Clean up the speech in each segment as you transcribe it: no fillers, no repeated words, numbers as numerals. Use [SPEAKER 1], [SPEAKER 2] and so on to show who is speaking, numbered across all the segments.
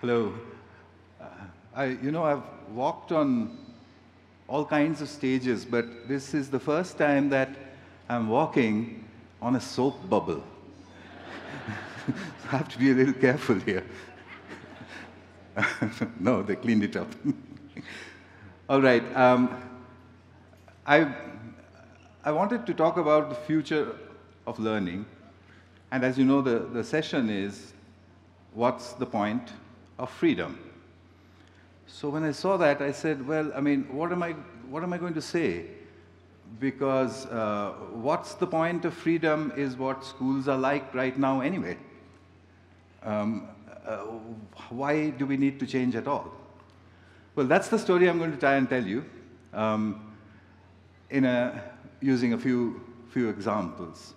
[SPEAKER 1] Hello. I've walked on all kinds of stages, but this is the first time that I'm walking on a soap bubble. I have to be a little careful here. No, they cleaned it up. All right. I wanted to talk about the future of learning. And as you know, the session is, what's the point of freedom? So when I saw that, I said, well, I mean, what am I going to say? Because what's the point of freedom is what schools are like right now anyway. Why do we need to change at all? Well, that's the story I'm going to try and tell you using a few examples.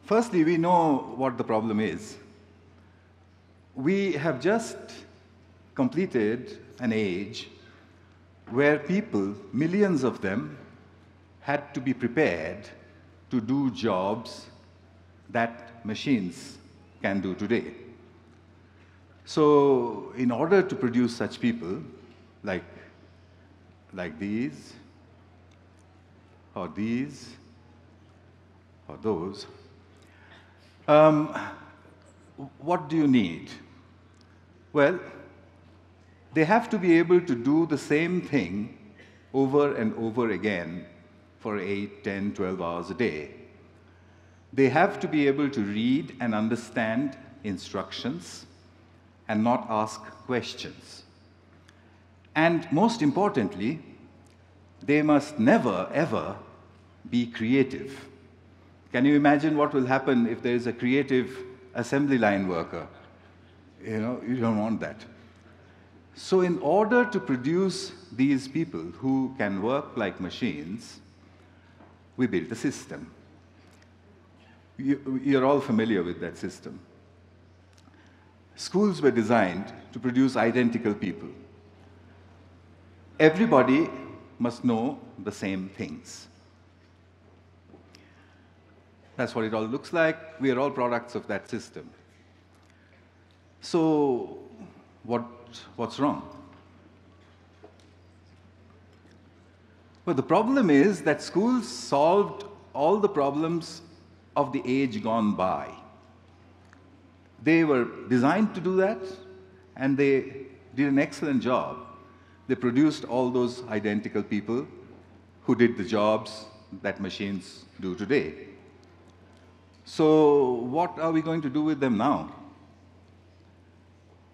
[SPEAKER 1] Firstly, we know what the problem is. We have just completed an age where people, millions of them, had to be prepared to do jobs that machines can do today. So in order to produce such people, like these, or those, what do you need? Well, they have to be able to do the same thing over and over again for 8, 10, 12 hours a day. They have to be able to read and understand instructions and not ask questions. And most importantly, they must never, ever be creative. Can you imagine what will happen if there is a creative assembly line worker? You don't want that. So in order to produce these people who can work like machines, we built a system. You're all familiar with that system. Schools were designed to produce identical people. Everybody must know the same things. That's what it all looks like. We are all products of that system. So what's wrong? Well, the problem is that schools solved all the problems of the age gone by. They were designed to do that, and they did an excellent job. They produced all those identical people who did the jobs that machines do today. So what are we going to do with them now?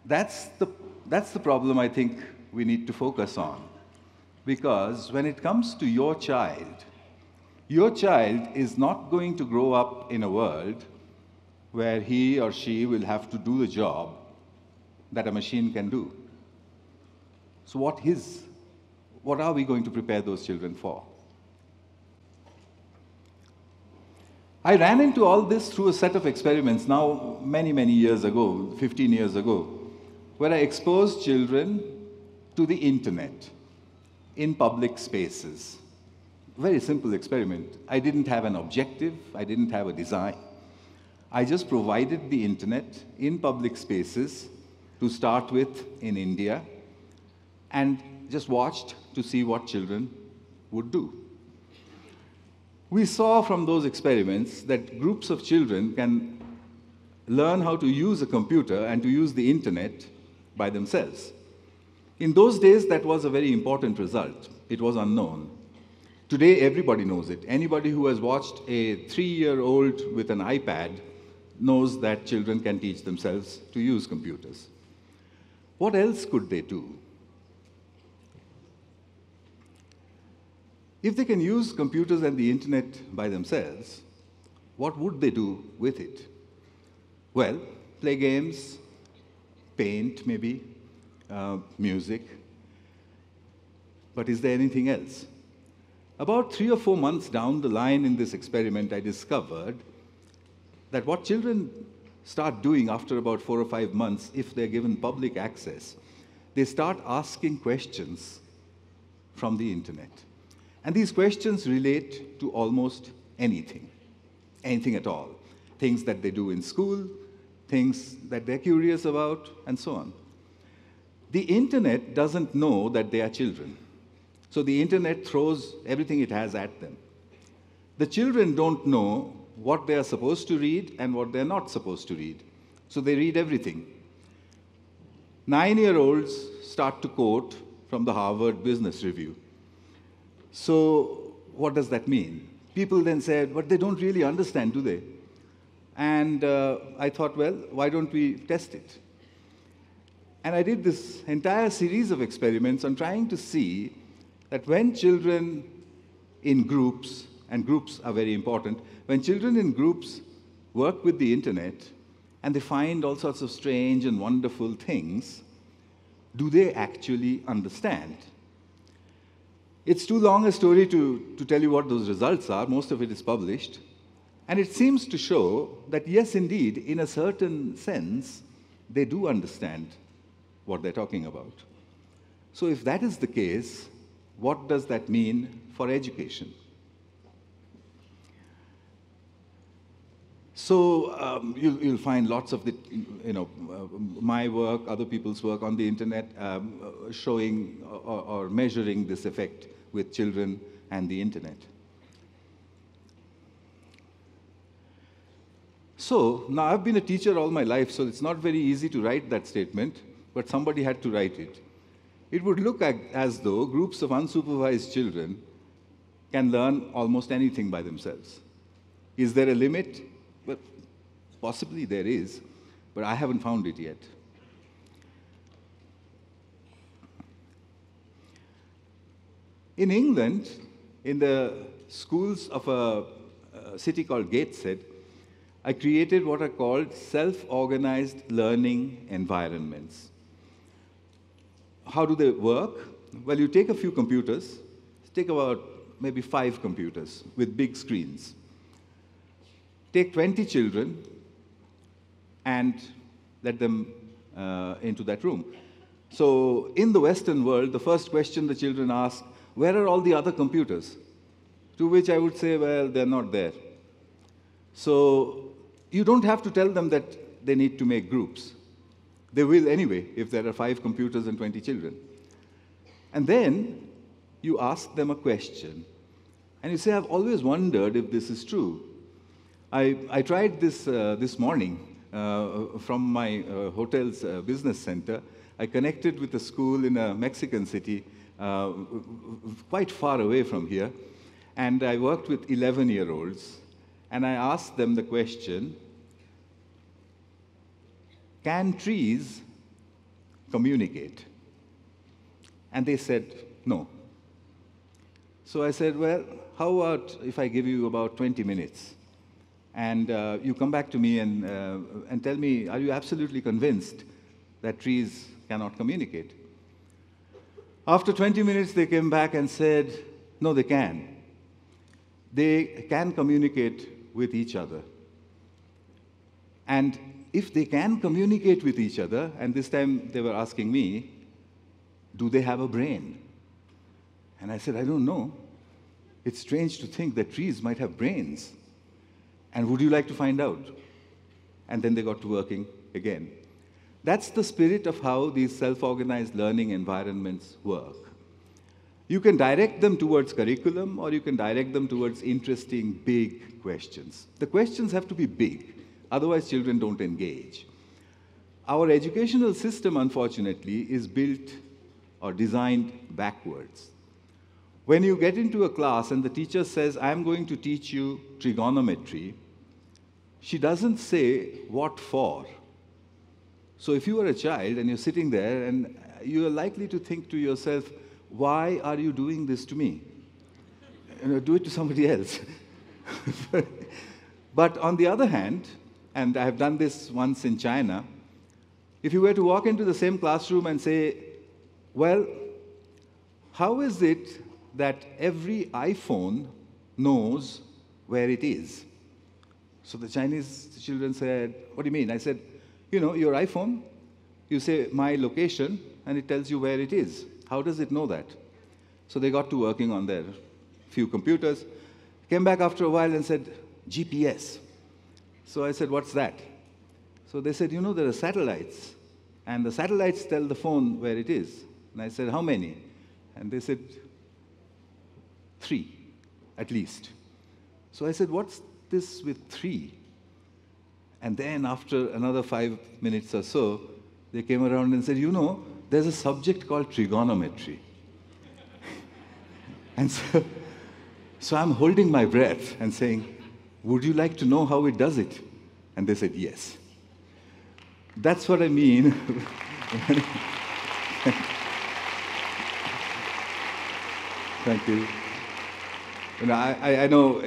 [SPEAKER 1] That's the problem I think we need to focus on. Because when it comes to your child is not going to grow up in a world where he or she will have to do the job that a machine can do. So what are we going to prepare those children for? I ran into all this through a set of experiments now many, many years ago, 15 years ago, where I exposed children to the internet in public spaces. Very simple experiment. I didn't have an objective. I didn't have a design. I just provided the internet in public spaces to start with in India and just watched to see what children would do. We saw from those experiments that groups of children can learn how to use a computer and to use the internet by themselves. In those days, that was a very important result. It was unknown. Today, everybody knows it. Anybody who has watched a 3-year-old with an iPad knows that children can teach themselves to use computers. What else could they do? If they can use computers and the internet by themselves, what would they do with it? Well, play games, paint maybe, music. But is there anything else? About 3 or 4 months down the line in this experiment, I discovered that what children start doing after about 4 or 5 months, if they're given public access, they start asking questions from the internet. And these questions relate to almost anything at all. things that they do in school, things that they're curious about, and so on. The internet doesn't know that they are children. So the internet throws everything it has at them. The children don't know what they are supposed to read and what they're not supposed to read. So they read everything. 9-year-olds start to quote from the Harvard Business Review. So what does that mean? People then said, but they don't really understand, do they? And I thought, well, why don't we test it? And I did this entire series of experiments on trying to see that when children in groups, and groups are very important, when children in groups work with the internet and they find all sorts of strange and wonderful things, do they actually understand? It's too long a story to tell you what those results are. Most of it is published. And it seems to show that, yes, indeed, in a certain sense, they do understand what they're talking about. So if that is the case, what does that mean for education? So you'll find lots of my work, other people's work on the internet showing or measuring this effect with children and the internet. So now I've been a teacher all my life, so it's not very easy to write that statement, but somebody had to write it. It would look as though groups of unsupervised children can learn almost anything by themselves. Is there a limit? Well, possibly there is, but I haven't found it yet. In England, in the schools of a city called Gateshead, I created what are called self-organized learning environments. How do they work? Well, you take a few computers, take about maybe 5 computers with big screens. Take 20 children and let them into that room. So in the Western world, the first question the children ask, where are all the other computers? To which I would say, well, they're not there. So you don't have to tell them that they need to make groups. They will anyway, if there are 5 computers and 20 children. And then you ask them a question. And you say, I've always wondered if this is true. I tried this this morning from my hotel's business center. I connected with a school in a Mexican city quite far away from here. And I worked with 11-year-olds. And I asked them the question, can trees communicate? And they said, no. So I said, well, how about if I give you about 20 minutes? And you come back to me and tell me, are you absolutely convinced that trees cannot communicate? After 20 minutes, they came back and said, no, they can. They can communicate with each other. And if they can communicate with each other, and this time they were asking me, do they have a brain? And I said, I don't know. It's strange to think that trees might have brains. And would you like to find out? And then they got to working again. That's the spirit of how these self-organized learning environments work. You can direct them towards curriculum, or you can direct them towards interesting, big questions. The questions have to be big, otherwise children don't engage. Our educational system, unfortunately, is built or designed backwards. When you get into a class and the teacher says, I'm going to teach you trigonometry, she doesn't say, what for? So if you are a child and you're sitting there, and you are likely to think to yourself, why are you doing this to me? Do it to somebody else. But on the other hand, and I have done this once in China, if you were to walk into the same classroom and say, well, how is it that every iPhone knows where it is? So the Chinese children said, what do you mean? I said, you know, your iPhone, you say my location, and it tells you where it is. How does it know that? So they got to working on their few computers, came back after a while and said, GPS. So I said, what's that? So they said, you know, there are satellites, and the satellites tell the phone where it is. And I said, how many? And they said, 3, at least. So I said, what's this with 3? And then after another 5 minutes or so, they came around and said, you know, there's a subject called trigonometry. And so I'm holding my breath and saying, would you like to know how it does it? And they said, yes. That's what I mean. Thank you. You know, I know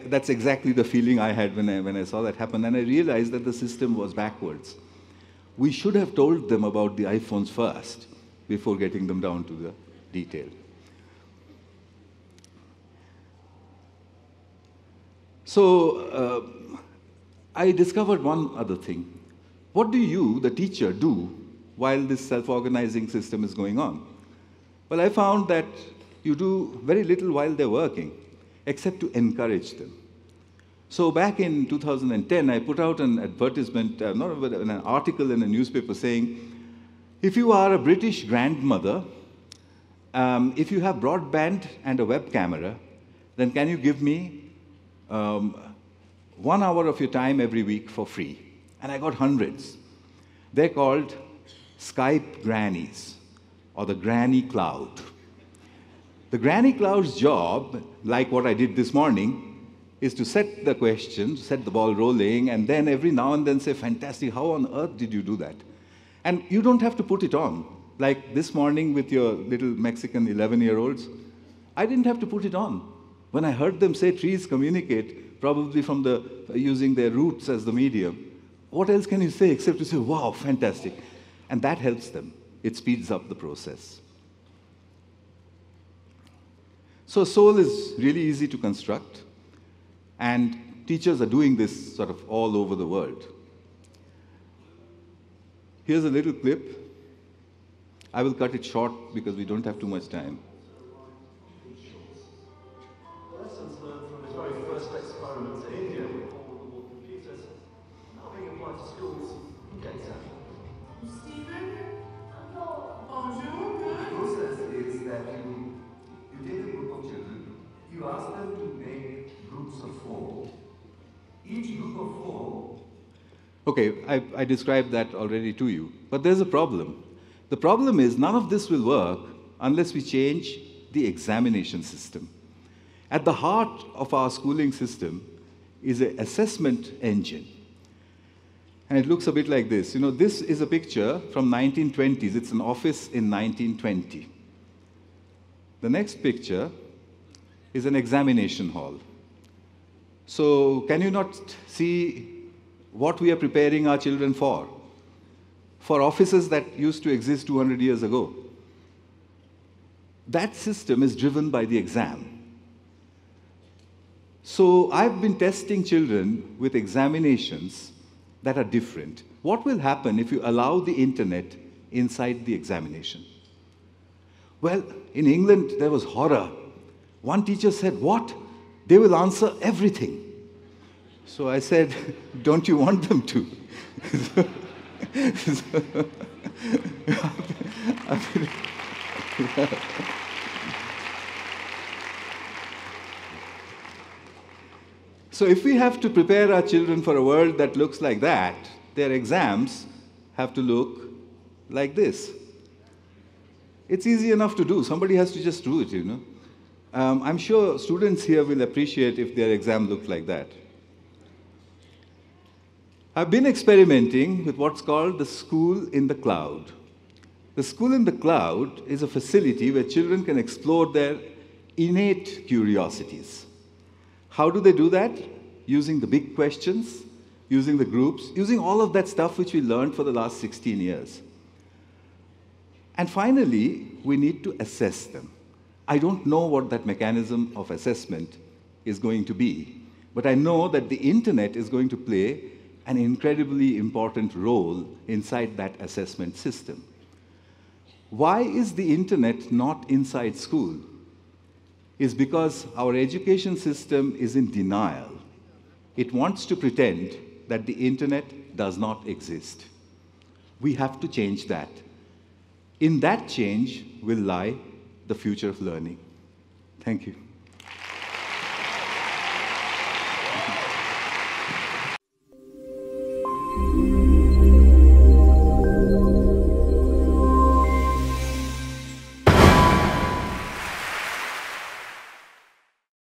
[SPEAKER 1] that's exactly the feeling I had when I saw that happen, and I realized that the system was backwards. We should have told them about the iPhones first before getting them down to the detail. So I discovered one other thing. What do you, the teacher, do while this self-organizing system is going on? Well, I found that you do very little while they're working, except to encourage them. So back in 2010, I put out an advertisement, an article in a newspaper saying, if you are a British grandmother, if you have broadband and a web camera, then can you give me 1 hour of your time every week for free? And I got hundreds. They're called Skype grannies, or the granny cloud. The granny cloud's job, like what I did this morning, is to set the question, set the ball rolling, and then every now and then say, fantastic, how on earth did you do that? And you don't have to put it on. Like this morning with your little Mexican 11-year-olds, I didn't have to put it on. When I heard them say trees communicate, probably from using their roots as the medium, what else can you say except to say, wow, fantastic. And that helps them. It speeds up the process. So soul is really easy to construct, and teachers are doing this sort of all over the world. Here's a little clip. I will cut it short because we don't have too much time.
[SPEAKER 2] Lessons learned from his very first experiments in India with portable computers, now being applied to schools in Gaza.
[SPEAKER 3] Stephen?
[SPEAKER 4] The process is that you take a group of children, you ask them to make groups of 4. Each group of 4.
[SPEAKER 1] Okay, I described that already to you, but there's a problem. The problem is none of this will work unless we change the examination system. At the heart of our schooling system is an assessment engine. And it looks a bit like this. You know, this is a picture from 1920s. It's an office in 1920. The next picture is an examination hall. So can you not see what we are preparing our children for? For offices that used to exist 200 years ago. That system is driven by the exam. So I've been testing children with examinations that are different. What will happen if you allow the internet inside the examination? Well, in England, there was horror. One teacher said, what? They will answer everything. So I said, don't you want them to? So if we have to prepare our children for a world that looks like that, their exams have to look like this. It's easy enough to do. Somebody has to just do it, you know. I'm sure students here will appreciate if their exam looked like that. I've been experimenting with what's called the school in the cloud. The school in the cloud is a facility where children can explore their innate curiosities. How do they do that? Using the big questions, using the groups, using all of that stuff which we learned for the last 16 years. And finally, we need to assess them. I don't know what that mechanism of assessment is going to be, but I know that the internet is going to play an incredibly important role inside that assessment system. Why is the internet not inside school? Is because our education system is in denial. It wants to pretend that the internet does not exist. We have to change that. In that change will lie the future of learning. Thank you.